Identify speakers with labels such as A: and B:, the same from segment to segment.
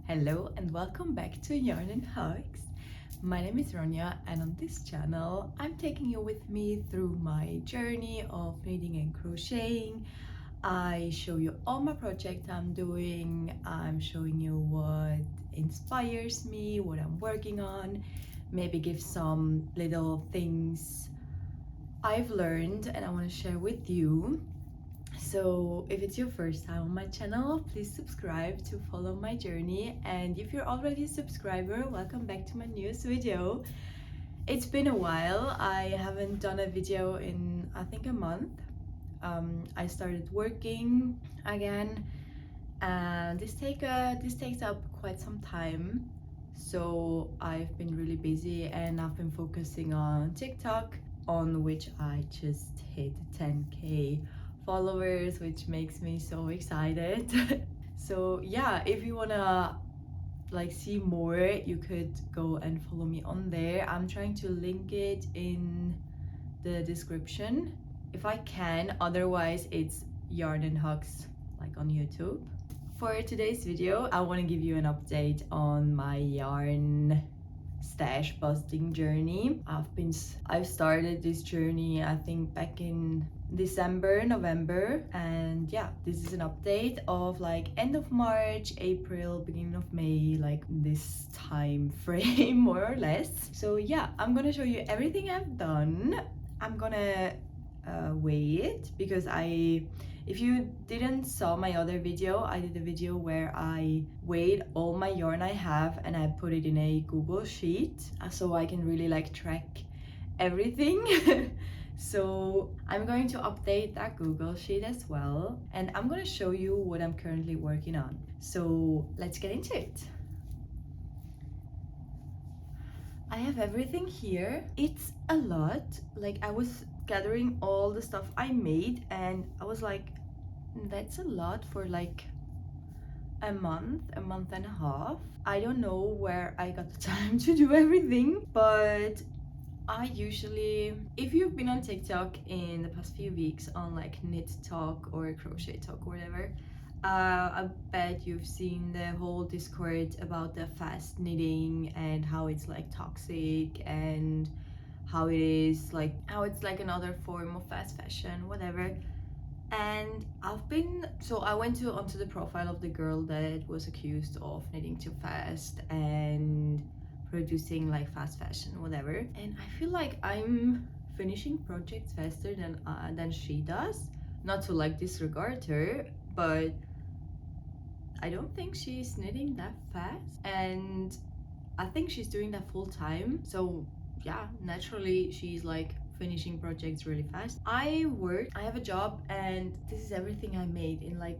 A: Hello and welcome back to Yarn and Hugs. My name is Ronya and on this channel I'm taking you with me through my journey of knitting and crocheting. I show you all my projects I'm doing. I'm showing you what inspires me, what I'm working on, maybe give some little things I've learned and I want to share with you. So if it's your first time on my channel, please subscribe to follow my journey, and if you're already a subscriber, welcome back to my newest video. It's been a while. I haven't done a video in I think a month. I started working again and this takes up quite some time, so I've been really busy and I've been focusing on TikTok, on which I just hit 10k followers, which makes me so excited. So yeah, if you wanna see more, you could go and follow me on there. I'm trying to link it in the description if I can, otherwise it's Yarn and Hugs on YouTube. For today's video, I want to give you an update on my yarn stash busting journey. I've started this journey I think back in December, November, and yeah, this is an update of end of March, April, beginning of May, this time frame more or less. So yeah, I'm gonna show you everything I've done. I'm gonna weigh it because if you didn't saw my other video, I did a video where I weighed all my yarn I have and I put it in a Google sheet so I can really track everything. So I'm going to update that Google sheet as well, and I'm going to show you what I'm currently working on. So let's get into it. I have everything here. It's a lot. I was gathering all the stuff I made and I was like, that's a lot for a month and a half. I don't know where I got the time to do everything, but I usually, if you've been on TikTok in the past few weeks on knit talk or crochet talk or whatever, I bet you've seen the whole discord about the fast knitting and how it's toxic and how it is how it's another form of fast fashion, whatever. And I went onto the profile of the girl that was accused of knitting too fast and producing fast fashion, whatever, and I feel like I'm finishing projects faster than she does. Not to disregard her, but I don't think she's knitting that fast, and I think she's doing that full time. So yeah, naturally she's finishing projects really fast. I have a job, and this is everything I made in a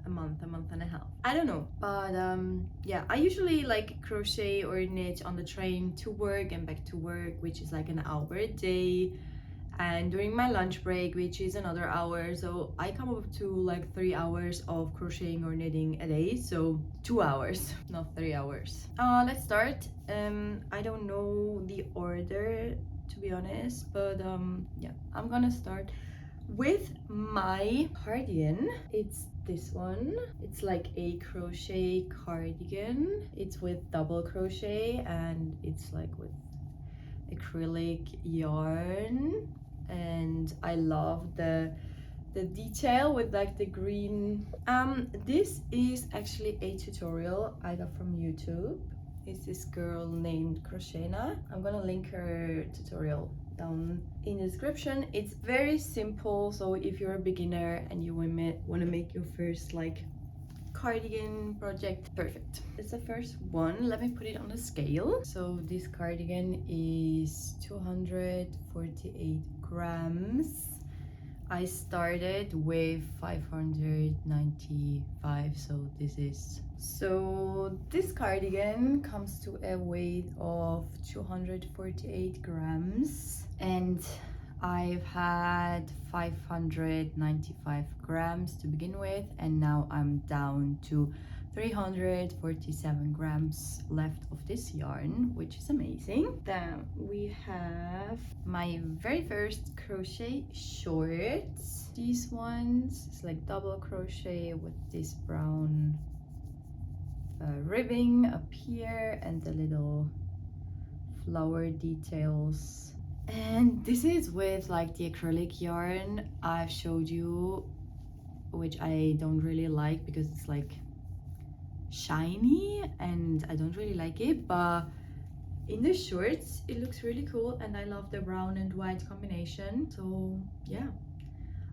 A: month and a half. I don't know, but yeah, I usually crochet or knit on the train to work and back to work, which is an hour a day, and during my lunch break, which is another hour. So I come up to 3 hours of crocheting or knitting a day, so 2 hours, not 3 hours. Let's start. I don't know the order, to be honest, but yeah, I'm gonna start with my cardigan. It's this one. It's a crochet cardigan. It's with double crochet and it's with acrylic yarn, and I love the detail with the green. This is actually a tutorial I got from YouTube. It's this girl named Crochena. I'm gonna link her tutorial down in the description. It's very simple, so if you're a beginner and you want to make your first cardigan project, perfect. It's the first one. Let me put it on the scale. So this cardigan is 248 grams. I started with 595, so this cardigan comes to a weight of 248 grams, and I've had 595 grams to begin with, and now I'm down to 347 grams left of this yarn, which is amazing. Then we have my very first crochet shorts. These ones, it's double crochet with this brown ribbing up here and the little flower details. And this is with like the acrylic yarn I've showed you, which I don't really like because it's like shiny and I don't really like it, but in the shorts it looks really cool and I love the brown and white combination. So yeah,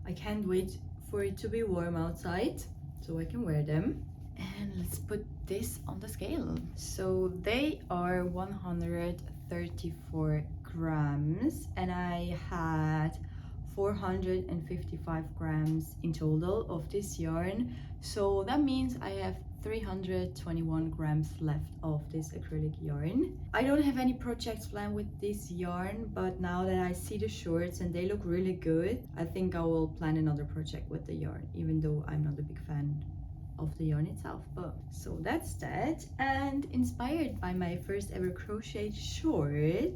A: I can't wait for it to be warm outside so I can wear them. And let's put this on the scale. So they are 134 grams and I had 455 grams in total of this yarn. So that means I have 321 grams left of this acrylic yarn. I don't have any projects planned with this yarn, but now that I see the shorts and they look really good, I think I will plan another project with the yarn, even though I'm not a big fan of the yarn itself. But so that's that. And inspired by my first ever crochet short,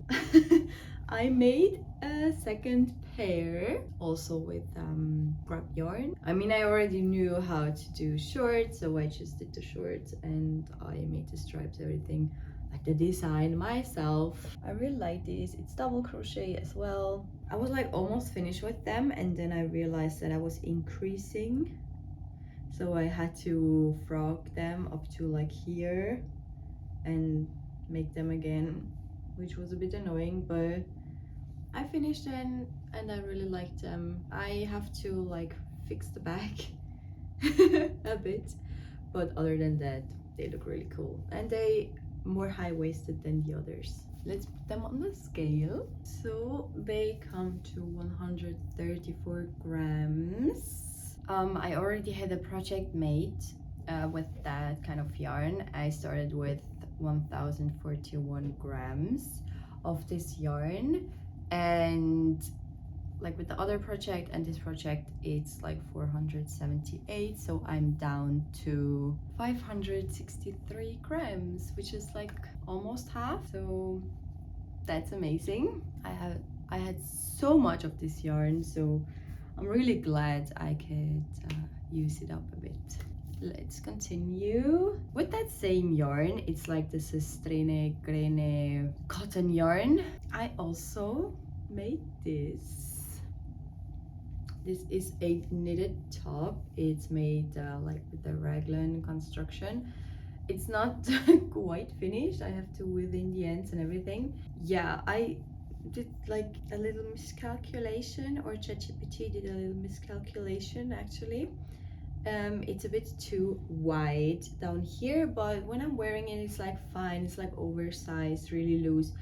A: I made a second pair also with scrap yarn. I mean, I already knew how to do shorts, so I just did the shorts and I made the stripes, everything, like the design myself. I really like this. It's double crochet as well. I was like almost finished with them and then I realized that I was increasing, so I had to frog them up to like here and make them again, which was a bit annoying, but I finished them and I really liked them. I have to like fix the back a bit, but other than that, they look really cool and they more high-waisted than the others. Let's put them on the scale. So they come to 134 grams. I already had a project made with that kind of yarn. I started with 1041 grams of this yarn, and like with the other project and this project it's like 478, so I'm down to 563 grams, which is like almost half. So that's amazing. I had so much of this yarn, so I'm really glad I could use it up a bit. Let's continue with that same yarn. It's like the Sestrine Grene cotton yarn. I also made this. This is a knitted top. It's made like with the raglan construction. It's not quite finished. I have to within the ends and everything. Yeah, I did like a little miscalculation, or ChatGPT did a little miscalculation actually. It's a bit too wide down here, but when I'm wearing it, it's like fine. It's like oversized, really loose.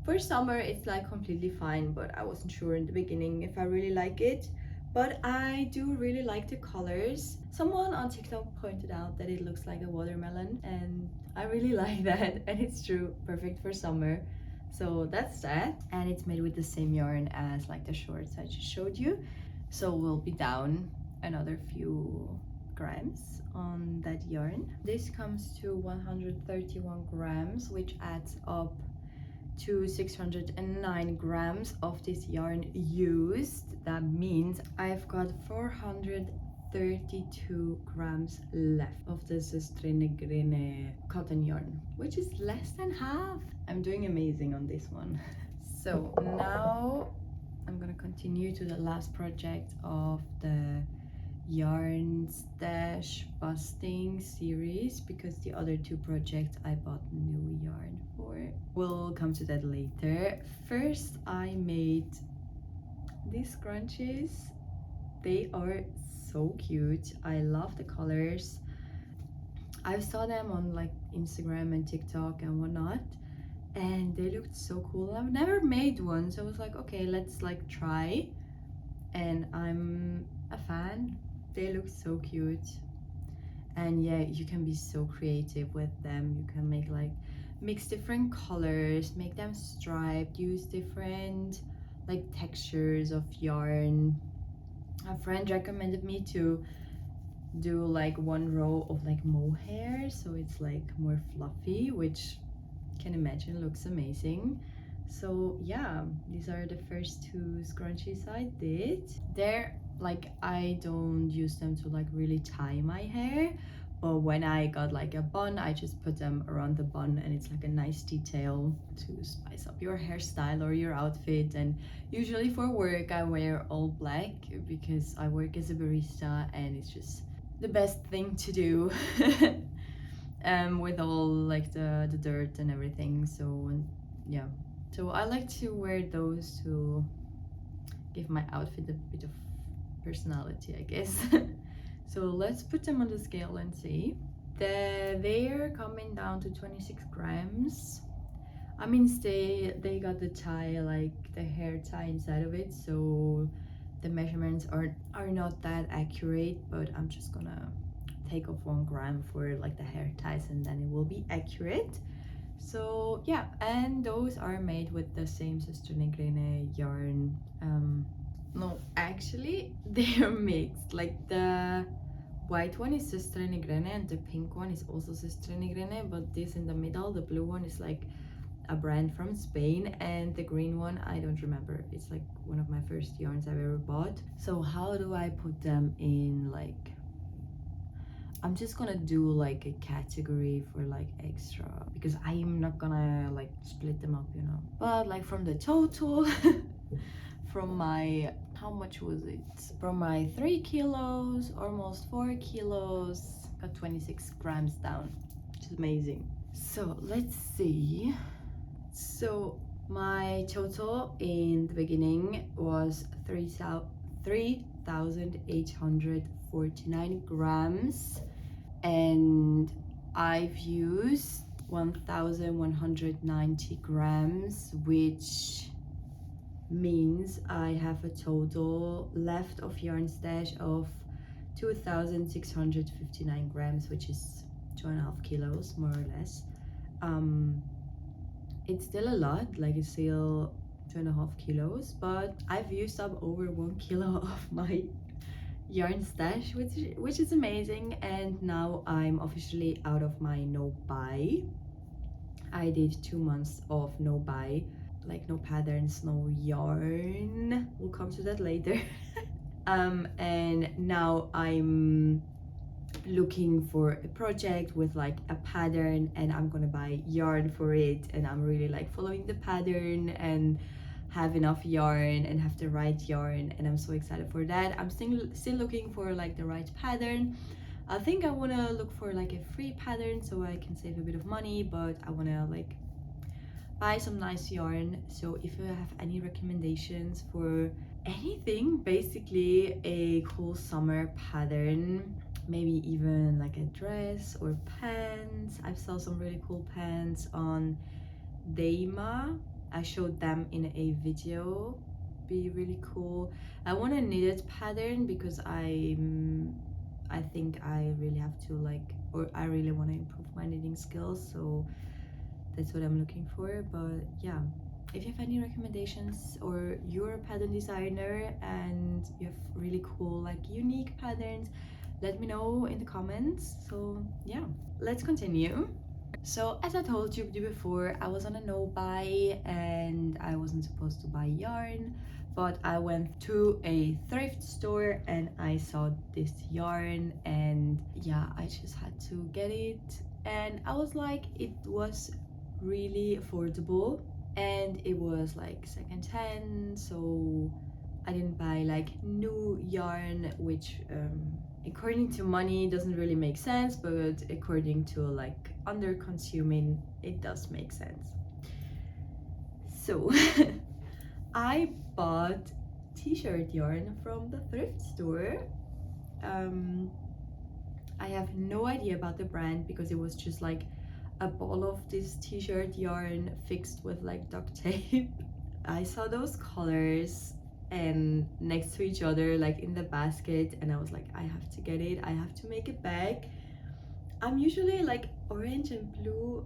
A: For summer, it's like completely fine, but I wasn't sure in the beginning if I really like it. But I do really like the colors. Someone on TikTok pointed out that it looks like a watermelon, and I really like that, and it's true, perfect for summer. So that's that, and it's made with the same yarn as like the shorts I just showed you. So we'll be down another few grams on that yarn. This comes to 131 grams, which adds up to 609 grams of this yarn used. That means I've got 432 grams left of the Sestrine cotton yarn, which is less than half. I'm doing amazing on this one. So now I'm gonna continue to the last project of the yarn stash busting series, because the other two projects I bought new yarn for. We'll come to that later. First, I made these scrunchies. They are so cute. I love the colors. I saw them on like Instagram and TikTok and whatnot, and they looked so cool. I've never made one, so I was like, okay, let's like try, and I'm a fan. They look so cute, and yeah, you can be so creative with them. You can make like mix different colors, make them striped, use different like textures of yarn. A friend recommended me to do like one row of like mohair, so it's like more fluffy, which can imagine looks amazing. So yeah, these are the first two scrunchies I did. They're like, I don't use them to like really tie my hair, But when I got like a bun, I just put them around the bun, and it's like a nice detail to spice up your hairstyle or your outfit. And usually for work I wear all black because I work as a barista, and it's just the best thing to do. With all like the dirt and everything. So yeah, so I like to wear those to give my outfit a bit of personality, I guess. So let's put them on the scale and see. They're coming down to 26 grams. I mean, they got the tie, like the hair tie inside of it, so the measurements are not that accurate, but I'm just gonna take off 1 gram for like the hair ties, and then it will be accurate. So yeah, and those are made with the same Sustrenigrene yarn. No, actually they are mixed. Like the white one is Sustrenigrene and the pink one is also Sustrenigrene, but this in the middle, the blue one, is like a brand from Spain, and the green one I don't remember. It's like one of my first yarns I've ever bought. So how do I put them in? Like, I'm just gonna do like a category for like extra, because I'm not gonna like split them up, you know. But like from the total from my, how much was it? From my 3 kilos, almost 4 kilos, got 26 grams down, which is amazing. So let's see. So my total in the beginning was 3,849 grams, and I've used 1,190 grams, which means I have a total left of yarn stash of 2,659 grams, which is 2.5 kilos more or less. It's still a lot, like it's still 2.5 kilos, but I've used up over 1 kilo of my yarn stash, which is amazing. And now I'm officially out of my no buy. I did 2 months of no buy, like no patterns, no yarn. We'll come to that later. And now I'm looking for a project with like a pattern, and I'm gonna buy yarn for it, and I'm really like following the pattern and have enough yarn and have the right yarn, and I'm so excited for that. I'm still looking for like the right pattern. I think I want to look for like a free pattern so I can save a bit of money, but I want to like buy some nice yarn. So if you have any recommendations for anything, basically a cool summer pattern, maybe even like a dress or pants. I've saw some really cool pants on Deima. I showed them in a video. Be really cool. I want a knitted pattern because I think I really have to like, or I really want to improve my knitting skills, so that's what I'm looking for. But yeah, if you have any recommendations, or you're a pattern designer and you have really cool like unique patterns, let me know in the comments. So yeah, let's continue. So as I told you before, I was on a no buy and I wasn't supposed to buy yarn, but I went to a thrift store and I saw this yarn, and yeah, I just had to get it. And I was like, it was really affordable, and it was like secondhand, so I didn't buy like new yarn, which according to money doesn't really make sense, but according to like under consuming, it does make sense. So I bought t-shirt yarn from the thrift store. I have no idea about the brand because it was just like a ball of this t-shirt yarn fixed with like duct tape. I saw those colors and next to each other like in the basket, and I was like, I have to get it, I have to make a bag. I'm usually like orange and blue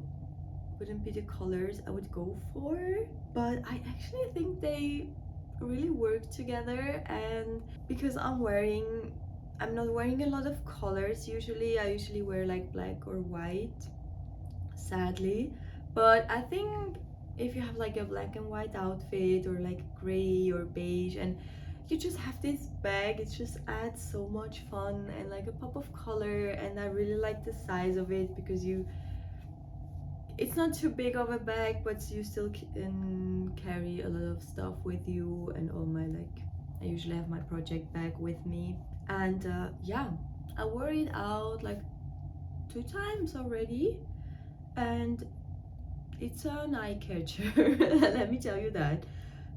A: wouldn't be the colors I would go for, but I actually think they really work together. And because I'm not wearing a lot of colors usually, I usually wear like black or white, sadly. But I think if you have like a black and white outfit or like gray or beige, and you just have this bag. It just adds so much fun and like a pop of color, and I really like the size of it because it's not too big of a bag, but you still can carry a lot of stuff with you, and all my I usually have my project bag with me. And yeah, I wore it out like 2 times already, and it's an eye catcher. Let me tell you that.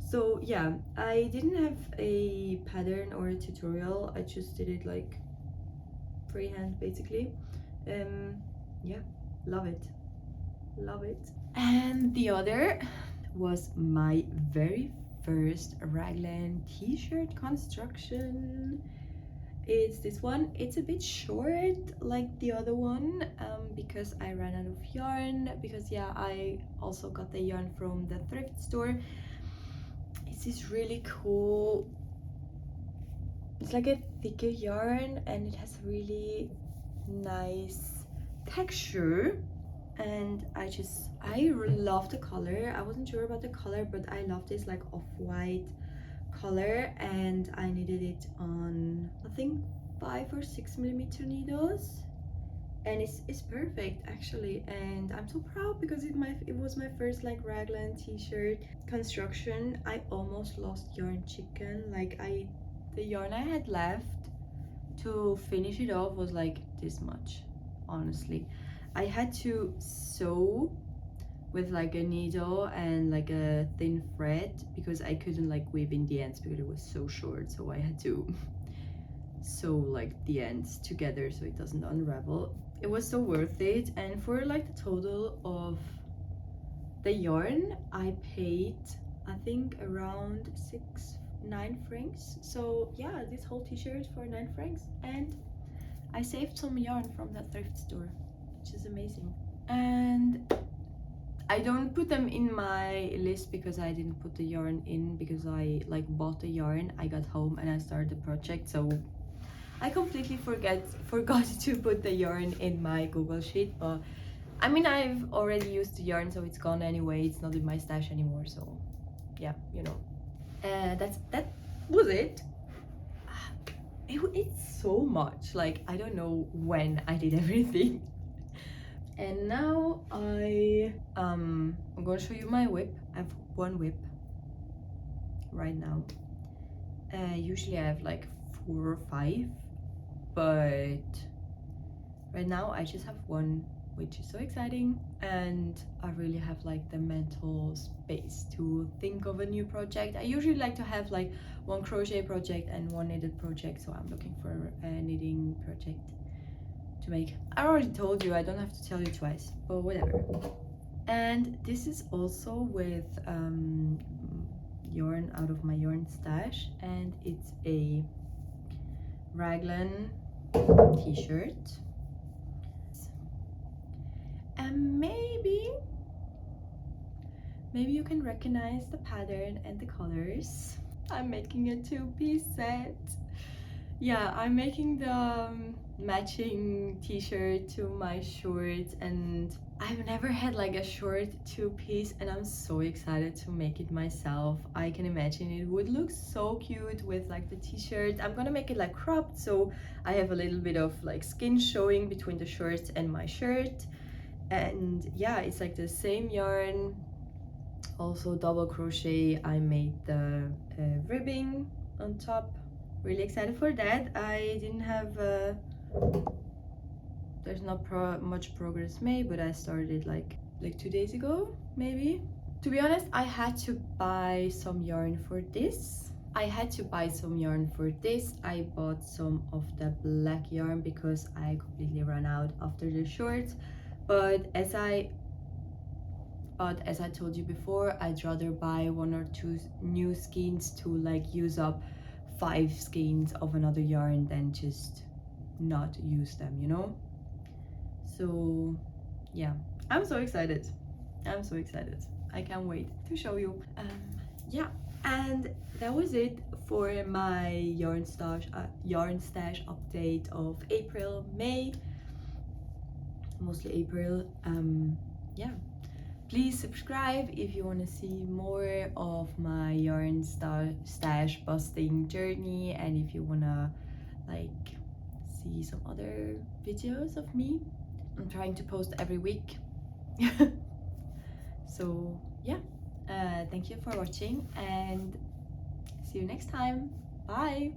A: So yeah, I didn't have a pattern or a tutorial. I just did it like freehand basically. Yeah, love it, love it. And the other was my very first raglan t-shirt construction. It's this one. It's a bit short like the other one, because I ran out of yarn, because yeah, I also got the yarn from the thrift store. It's this really cool, it's like a thicker yarn, and it has really nice texture, and I really love the color. I wasn't sure about the color, but I love this like off-white color, and I knitted it on, I think, 5 or 6 millimeter needles, and it's perfect actually. And I'm so proud because it was my first like raglan t-shirt construction. I almost lost yarn chicken. The yarn I had left to finish it off was like this much, honestly. I had to sew with like a needle and like a thin thread because I couldn't like weave in the ends because it was so short, so I had to sew like the ends together so it doesn't unravel. It was so worth it, and for like the total of the yarn I paid, I think, around 9 francs. So yeah, this whole t-shirt for 9 francs, and I saved some yarn from that thrift store, which is amazing. And I don't put them in my list because I didn't put the yarn in, because I like bought the yarn, I got home and I started the project, so I completely forgot to put the yarn in my Google sheet. But I mean, I've already used the yarn, so it's gone anyway. It's not in my stash anymore, so yeah, you know. That was it. It's so much, like I don't know when I did everything. And now I'm gonna show you my whip. I have one whip right now. Usually I have like 4 or 5, but right now I just have one, which is so exciting, and I really have like the mental space to think of a new project. I usually like to have like one crochet project and one knitted project, so I'm looking for a knitting project to make. I already told you, I don't have to tell you twice, but whatever. And this is also with yarn out of my yarn stash, and it's a raglan t-shirt. And maybe you can recognize the pattern and the colors. I'm making a 2-piece set. Yeah, I'm making the matching t-shirt to my shorts, and I've never had like a short 2-piece, and I'm so excited to make it myself. I can imagine it would look so cute with like the t-shirt. I'm gonna make it like cropped, so I have a little bit of like skin showing between the shorts and my shirt. And yeah, it's like the same yarn, also double crochet. I made the ribbing on top. Really excited for that. I didn't have there's not much progress made, but I started like 2 days ago maybe. To be honest, I had to buy some yarn for this. I bought some of the black yarn because I completely ran out after the shorts, but as I told you before, I'd rather buy 1 or 2 new skeins to like use up 5 skeins of another yarn than just not use them, you know? So yeah, I'm so excited. I can't wait to show you. Yeah, and that was it for my yarn stash update of April, May, mostly April. Yeah, Please subscribe if you want to see more of my yarn stash busting journey, and if you want to like see some other videos of me. I'm trying to post every week. So yeah, thank you for watching and see you next time. Bye.